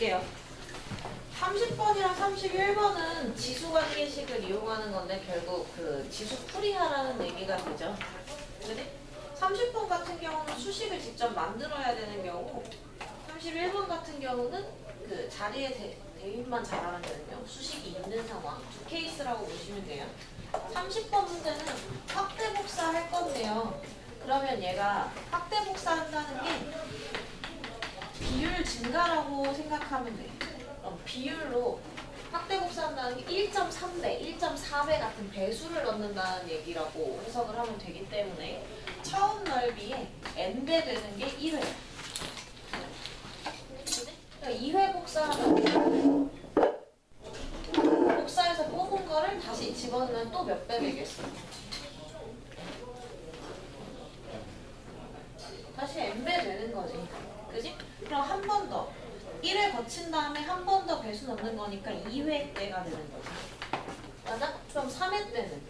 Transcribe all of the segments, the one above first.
볼게요. 30번이랑 31번은 지수관계식을 이용하는 건데 결국 그 지수 풀이하라는 얘기가 되죠. 그지? 30번 같은 경우는 수식을 직접 만들어야 되는 경우, 31번 같은 경우는 그 자리에 대입만 잘하면 되는 경우, 수식이 있는 상황, 두 케이스라고 보시면 돼요. 30번 문제는 확대 복사 할 건데요. 그러면 얘가 확대 복사 한다는 게 비율 증가라고 생각하면 돼요. 그럼 비율로 확대 복사한다는 게 1.3배, 1.4배 같은 배수를 넣는다는 얘기라고 해석을 하면 되기 때문에 처음 넓이에 n배 되는 게 1회. 그러니까 2회 복사하면 복사해서 뽑은 거를 다시 집어넣으면 또 몇 배 되겠어? 다시 n배 되는 거지. 그지? 그럼 한 번 더. 1회 거친 다음에 한 번 더 배수 넣는 거니까 2회 때가 되는 거지. 맞아? 그럼 3회 때는?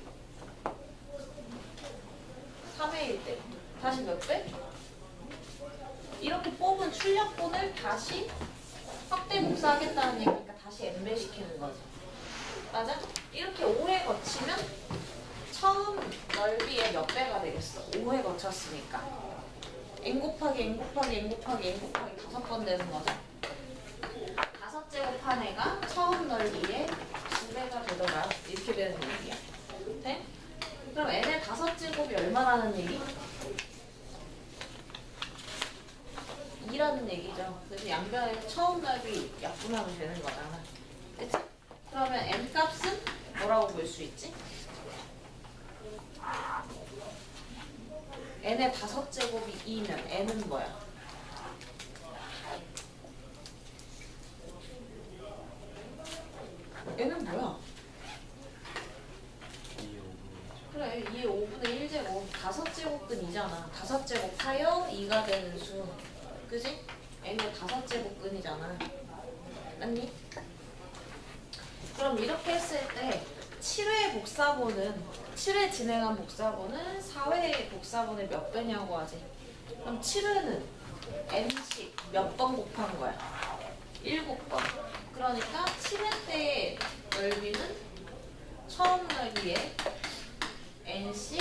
3회일 때. 다시 몇 배? 이렇게 뽑은 출력분을 다시 확대 복사하겠다는 얘기니까 다시 n배 시키는 거지. 맞아? 이렇게 5회 거치면 처음 넓이의 몇 배가 되겠어? 5회 거쳤으니까. n 곱하기 n 곱하기 n 곱하기 n 곱하기 5번 되는 거죠. 5제곱한 애가 처음 넓이의 2배가 되더라. 이렇게 되는 얘기야. 네? 그럼 n의 5제곱이 얼마라는 얘기? 2라는 얘기죠. 그래서 양변에서 처음 넓이 약분하면 되는 거잖아. 그치? 그러면 n 값은 뭐라고 볼 수 있지? n의 5제곱이 2면 n은 뭐야? n은 뭐야? 그래, 2의 5분의 1제곱 5제곱근 2잖아. 5제곱하여 2가 되는 수. 그지? n의 5제곱근이잖아. 맞니? 그럼 이렇게 했을 때 7회 복사본은 7회 진행한 복사본은 4회 복사본의 몇 배냐고 하지. 그럼 7회는 n씩 몇 번 곱한 거야? 7번. 그러니까 7회 때의 넓이는 처음 넓이에 n씩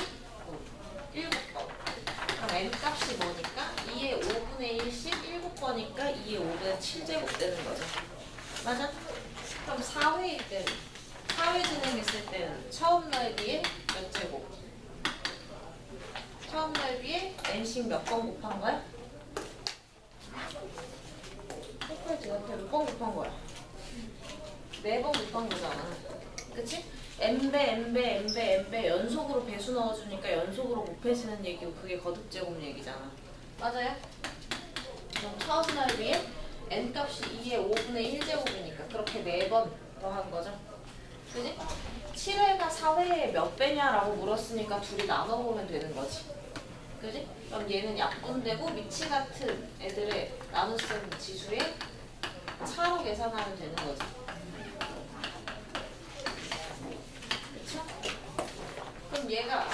7번. 그럼 n 값이 뭐니까? 2의 5분의 1씩 7번이니까 2의 5분의 7제곱 되는 거죠. 맞아? 그럼 4회일 때는 4회 진행했을 때는 처음 넓이에 몇 제곱? 처음 넓이에 n씩 몇 번 곱한 거야? 몇 번 곱한 거야? 4번 곱한 거잖아. 그치? n배, n배, n배, n배 연속으로 배수 넣어주니까 연속으로 곱해지는 얘기고 그게 거듭제곱 얘기잖아. 맞아요? 그럼 처음 넓이에 n 값이 2의 5분의 1제곱이니까 그렇게 4번 더한 거죠. 그지? 7회가 4회에 몇 배냐라고 물었으니까 둘이 나눠보면 되는 거지. 그지? 그럼 얘는 약분되고 미치 같은 애들의 나눗셈 지수의 차로 계산하면 되는 거지. 그쵸? 그럼 얘가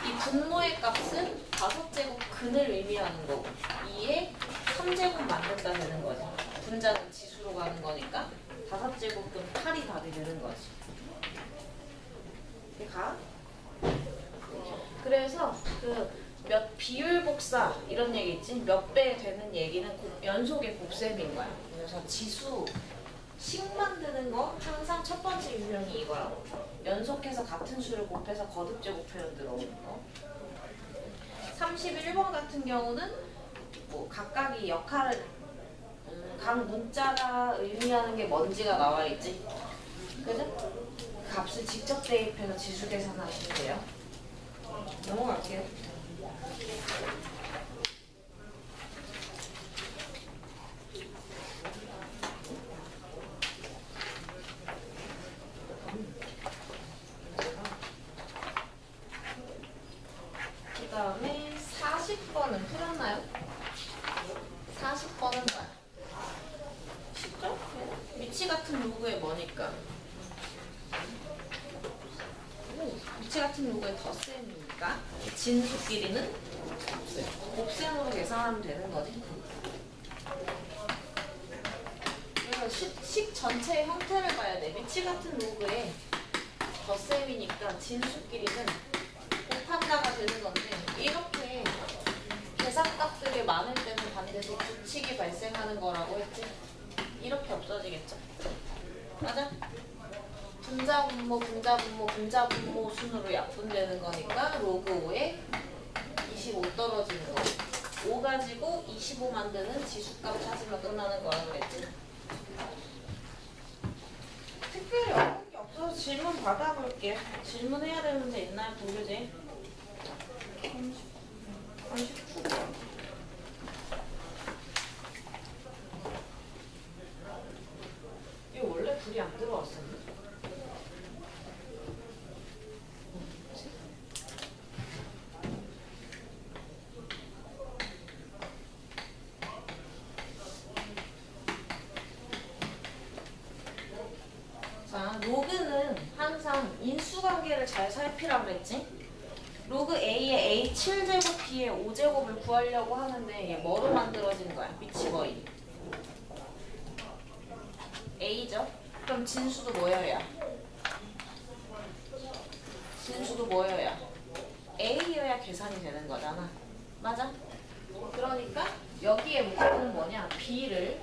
이 분모의 값은 5제곱 근을 의미하는 거고 2에 3제곱 만든다 되는 거지. 분자는 지수로 가는 거니까 5제곱근 8이 답이 되는 거지. 이렇게 가? 그래서 그 몇 비율 복사 이런 얘기 있지? 몇 배 되는 얘기는 연속의 곱셈인 거야. 그래서 지수 식 만드는 거 항상 첫 번째 유형이 이거라고. 연속해서 같은 수를 곱해서 거듭제곱 표현 들어오는 거. 31번 같은 경우는 뭐 각각의 역할을 각 문자가 의미하는 게 뭔지가 나와 있지. 그죠? 그 값을 직접 대입해서 지수 계산하시면 돼요. 넘어갈게요. 그 다음에 40번은 풀었나요? 40번은 뭐야? 쉽죠? 미치 같은 로그에 뭐니까? 미치 같은 로그의 덧셈이니까 진수 길이는 곱셈으로 계산하면 되는 거지. 그래서 식 전체의 형태를 봐야 돼. 위치 같은 로그에 덧셈이니까 진수끼리는 곱한다가 되는 건데 이렇게 계산값들이 많을 때는 반드시 규칙이 발생하는 거라고 했지. 이렇게 없어지겠죠. 맞아? 분자분모, 분자분모, 분자분모 순으로 약분되는 거니까 로그 5에 25 떨어지는 거. 5 가지고 25 만드는 지수값 찾으면 끝나는 거라고 그랬지. 특별히 어려운 게 없어서 질문 받아볼게. 질문해야 되는 문제 있나요, 동교재? 39번. 이거 원래 불이 안 들어왔었는데? 자, 로그는 항상 인수관계를 잘 살피라고 그랬지? 로그 A의 A7제곱 B의 5제곱을 구하려고 하는데 얘 뭐로 만들어진 거야? 위치 거의 A죠? 그럼 진수도 뭐여야? 진수도 뭐여야? A여야 계산이 되는 거잖아. 맞아? 그러니까 여기에 목표는 뭐냐? B를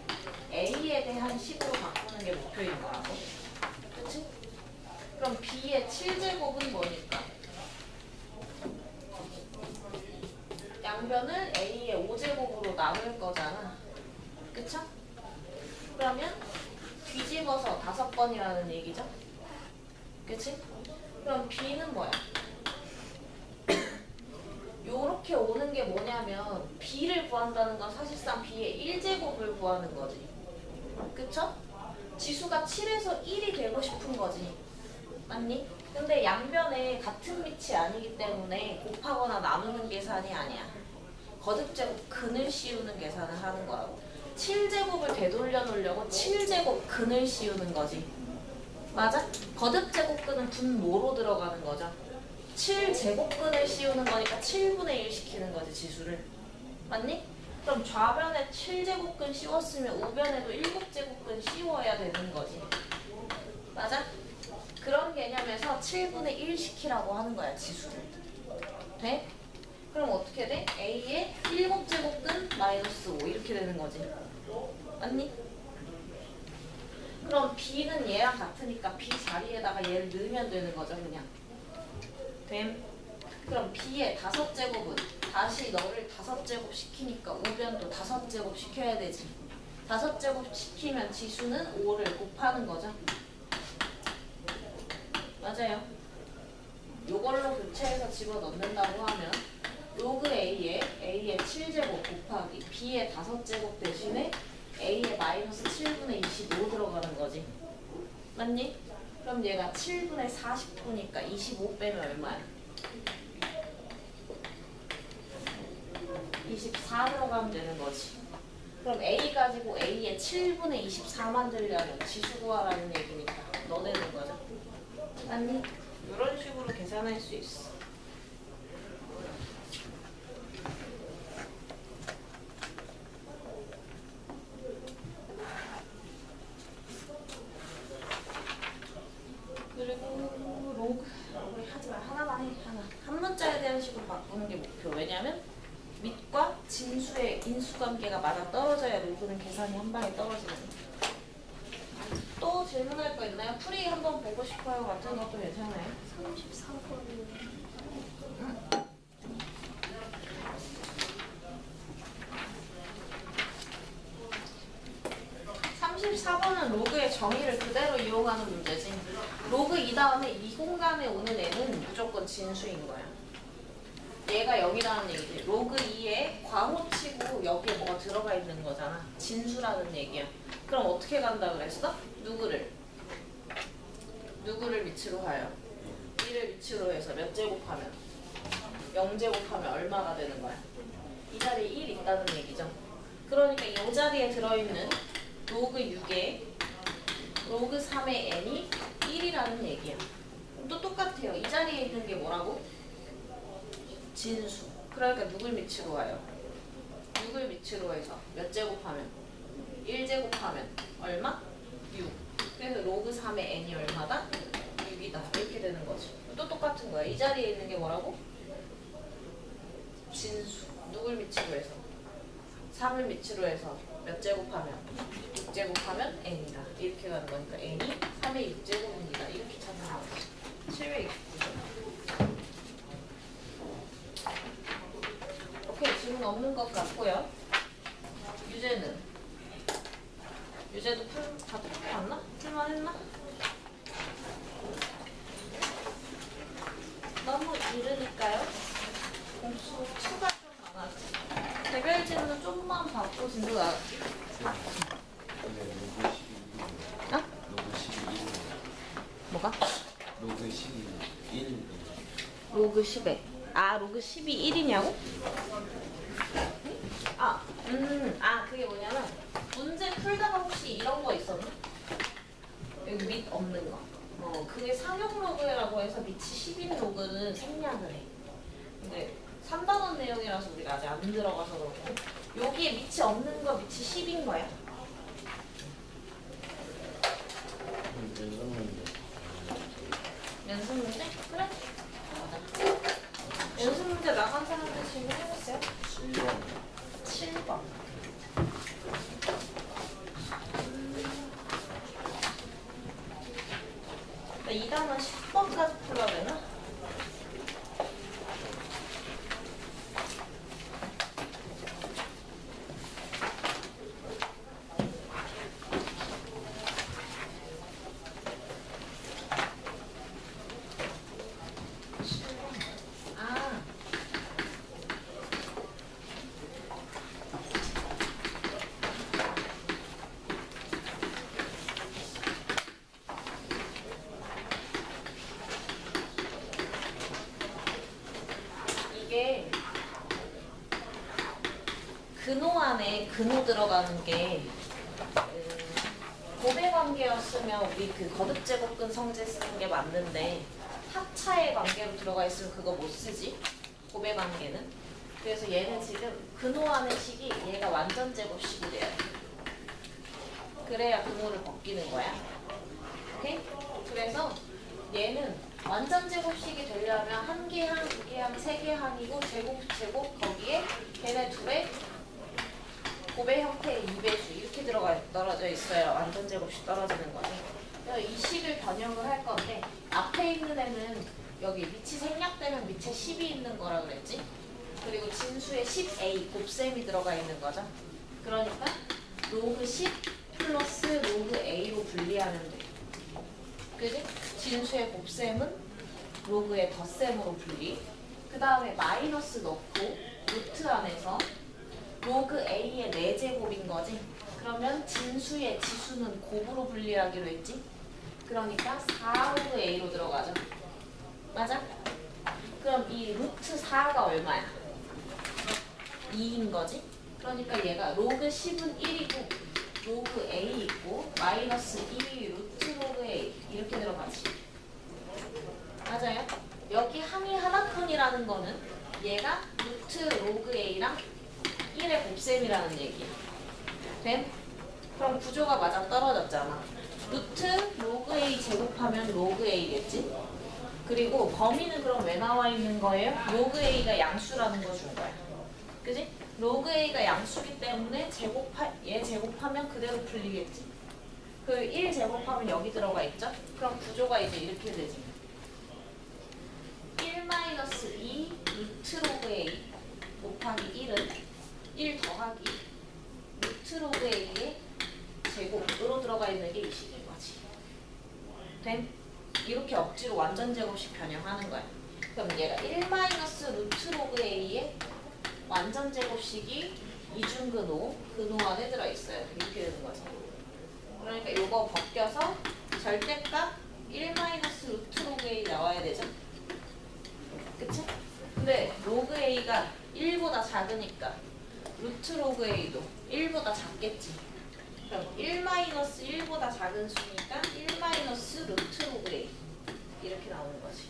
A에 대한 식으로 바꾸는 게 목표인 거라고. 그치? 그럼 B의 7제곱은 뭐니까? 양변을 A의 5제곱으로 나눌 거잖아. 그쵸? 그러면 뒤집어서 5번이라는 얘기죠? 그치? 그럼 B는 뭐야? 요렇게 오는 게 뭐냐면 B를 구한다는 건 사실상 B의 1제곱을 구하는 거지. 그쵸? 지수가 7에서 1이 되고 싶은 거지. 맞니? 근데 양변에 같은 밑이 아니기 때문에 곱하거나 나누는 계산이 아니야. 거듭제곱 근을 씌우는 계산을 하는 거라고. 7제곱을 되돌려 놓으려고 7제곱 근을 씌우는 거지. 맞아? 거듭제곱근은 분모로 들어가는 거죠. 7제곱근을 씌우는 거니까 7분의 1 시키는 거지, 지수를. 맞니? 그럼 좌변에 7제곱근 씌웠으면 우변에도 7제곱근 씌워야 되는 거지. 맞아? 그런 개념에서 7분의 1 시키라고 하는 거야, 지수를. 돼? 그럼 어떻게 돼? A의 7제곱근 마이너스 5 이렇게 되는 거지. 맞니? 그럼 B는 얘랑 같으니까 B 자리에다가 얘를 넣으면 되는 거죠, 그냥. 됨. 그럼 B의 5제곱은 다시 너를 5제곱 시키니까 우변도 5제곱 시켜야 되지. 5제곱 시키면 지수는 5를 곱하는 거죠. 맞아요. 요걸로 교체해서 집어넣는다고 하면 로그 A의 7제곱 곱하기 B의 5제곱 대신에 A의 마이너스 7분의 25 들어가는 거지. 맞니? 그럼 얘가 7분의 40분이니까 25 빼면 얼마야? 24 들어가면 되는 거지. 그럼 A 가지고 A의 7분의 24 만들려면 지수 구하라는 얘기니까 넣어내는 거죠. 맞니? 이런 식으로 계산할 수 있어. 그리고 로그 우리 하지 마. 하나만 해. 하나. 한 문자에 대한 식으로 바꾸는 게 목표. 왜냐면 밑과 진수의 인수관계가 맞아 떨어져야 로그는 계산이 한 방에 떨어지는 거야. 또 질문할 거 있나요? 풀이 한번 보고 싶어요 같은 것도 괜찮아요? 34번이요. 34번은 로그의 정의를 그대로 이용하는 문제지. 로그 2 다음에 이 공간에 오는 애는 무조건 진수인 거야. 얘가 0이라는 얘기지. 로그 2에 괄호 치고 여기에 뭐가 들어가 있는 거잖아. 진수라는 얘기야. 그럼 어떻게 간다 그랬어? 누구를 밑으로 하여? 1을 밑으로 해서 몇 제곱하면? 0제곱하면 얼마가 되는 거야? 이 자리에 1 있다는 얘기죠. 그러니까 이 자리에 들어있는 로그 6에 로그 3의 n이 1이라는 얘기야. 그럼 또 똑같아요. 이 자리에 있는 게 뭐라고? 진수. 그러니까 누굴 밑으로 와요? 6을 밑으로 해서 몇 제곱하면? 1제곱하면 얼마? 6. 그래서 로그 3의 n이 얼마다? 6이다. 이렇게 되는 거지. 또 똑같은 거야. 이 자리에 있는 게 뭐라고? 진수. 누굴 밑으로 해서? 3을 밑으로 해서 몇 제곱하면? 6제곱하면 n이다. 이렇게 가는 거니까 n이 3의 6제곱입니다. 이렇게 찾는 거지. 729. 오케이. 질문 없는 것 같고요. 유제는? 유제도 다 풀어봤나? 풀만했나? 너무 이르니까요. 공수 추가 좀 많아지. 개별 질문 좀만 받고 진도 나. 근데 로그 12. 어? 로그 12. 뭐가? 로그 12. 1. 로그 10에. 아, 로그 12 1이냐고? 그게 뭐냐면 문제 풀다가 혹시 이런 거 있었나? 여기 밑 없는 거. 그게 상용 로그라고 해서 밑이 10인 로그는 생략을 해. 근데 3단원 내용이라서 우리가 아직 안 들어가서 그렇고 여기에 밑이 없는 거 밑이 10인 거야. 연습 문제? 그래? 연습 문제 나간 사람들 질문 해봤어요? 7번. 2단원 10번까지 풀어야 되나? 이게 근호 안에 근호 들어가는 게 고배 관계였으면 우리 그 거듭 제곱근 성제 쓰는 게 맞는데 합차의 관계로 들어가 있으면 그거 못 쓰지. 고배 관계는. 그래서 얘는 지금 근호 안의 식이 얘가 완전 제곱식이 돼요. 그래야 근호를 벗기는 거야. 오케이? 그래서 얘는 완전 제곱식이 되려면 한 개 항, 두 개 항, 세 개 항이고 제곱 거기에 걔네 둘의 고배 형태의 2배수 이렇게 떨어져 있어요. 완전 제곱식 떨어지는 거지. 그래서 이 식을 변형을 할 건데 앞에 있는 애는 여기 밑이 생략되면 밑에 10이 있는 거라 그랬지. 그리고 진수에 10a 곱셈이 들어가 있는 거죠. 그러니까 로그 10 플러스 로그 a로 분리하면 돼. 그지? 진수의 곱셈은 로그의 덧셈으로 분리. 그 다음에 마이너스 넣고 루트 안에서 로그 a의 4제곱인 거지. 그러면 진수의 지수는 곱으로 분리하기로 했지. 그러니까 4 로그 a로 들어가죠. 맞아? 그럼 이 루트 4가 얼마야? 2인 거지. 그러니까 얘가 로그 10은 1이고 로그 a 있고 마이너스 2 루트 로그 a 이렇게 들어가지. 맞아요? 여기 항이 하나뿐이라는 거는 얘가 루트 로그 a랑 1의 곱셈이라는 얘기야. 됨? 그럼 구조가 맞아 떨어졌잖아. 루트 로그 a 제곱하면 로그 a겠지? 그리고 범위는 그럼 왜 나와 있는 거예요? 로그 a가 양수라는 거 준 거야. 그지? 로그 a가 양수기 때문에 얘 제곱하면 그대로 풀리겠지. 그 1 제곱하면 여기 들어가 있죠? 그럼 구조가 이제 이렇게 되지. 1-2 루트 로그 a 곱하기 1은 1 더하기 루트 로그 a의 제곱으로 들어가 있는 게 이 식인 거지. 됨? 이렇게 억지로 완전 제곱식 변형하는 거야. 그럼 얘가 1 루트 로그 a의 완전 제곱식이 이중근호, 근호 안에 들어있어요. 이렇게 되는 거죠. 그러니까 이거 벗겨서 절대값 1 루트 로그 a 나와야 되죠. 그치? 근데 로그 a가 1보다 작으니까 루트 로그 a도 1보다 작겠지. 그럼 1 1보다 작은 수니까 1 루트 로그 a 이렇게 나오는 거지.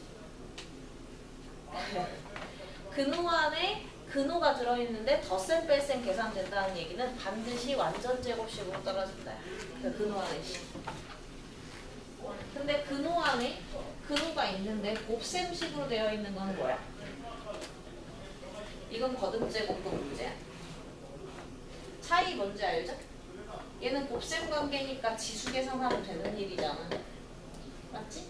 근호 안에 근호가 들어있는데 덧셈 뺄셈 계산된다는 얘기는 반드시 완전 제곱식으로 떨어진다. 그 근호 안에 식. 근데 근호 안에 근호가 있는데 곱셈식으로 되어 있는 건 뭐야? 이건 거듭제곱도 문제야. 차이 뭔지 알죠? 얘는 곱셈 관계니까 지수 계산하면 되는 일이잖아. 맞지?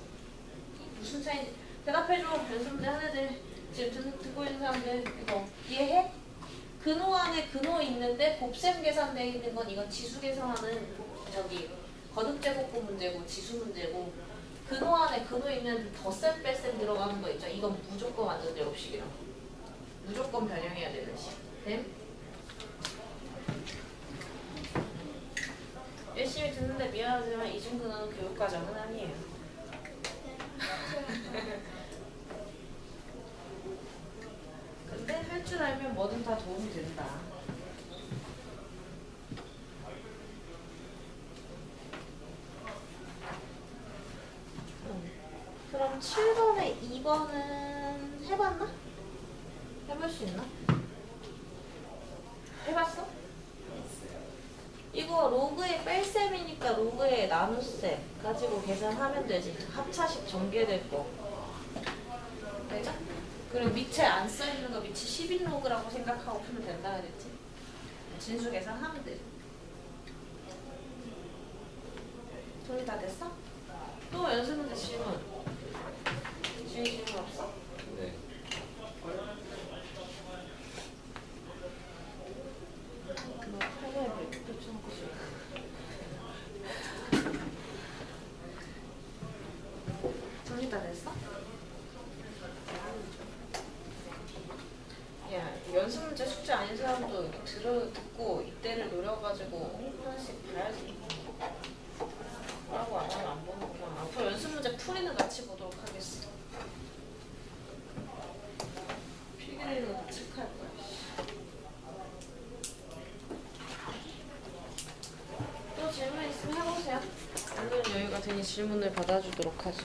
무슨 차이인지 대답해줘. 연습문제 한 애들 지금 듣고 있는 사람들 이거 이해해? 근호 안에 근호 있는데 곱셈 계산되어 있는 건 이건 지수 계산하는 저기 거듭제곱부 문제고 지수 문제고, 근호 안에 근호 있는 덧셈 뺄셈 들어가는 거 있죠? 이건 무조건 완전 제곱식이라. 무조건 변형해야 되는 식. 네? 열심히 듣는데 미안하지만 이중 근호는 교육과정은 아니에요. 근데 할 줄 알면 뭐든 다 도움이 된다. 그럼 7번에 2번은 해봤나? 해볼 수 있나? 해봤어? 이거 로그의 뺄셈이니까 로그의 나눗셈 가지고 계산하면 되지. 합차식 전개될 거. 알죠? 그리고 밑에 안 써있는 거 밑에 10인 로그라고 생각하고 풀면 된다 그랬지? 진수 계산하면 되지. 정리 다 됐어? 또 연습문제 질문. 질문 없어? 네. 뭐 팔다에 몇 붙여놓고 싶어. 정리 다 됐어? 야, 연습 문제 숙제 아닌 사람도 듣고 이때를 노려가지고 하나씩 봐야지. 뭐라고 안 하면 안 보는구나. 앞으로 연습 문제 풀이는 같이 보도록 하겠어. 필기되는 거 체크할 거야. 또 질문 있으면 해보세요. 오늘은 여유가 되니 질문을 받아주도록 하죠.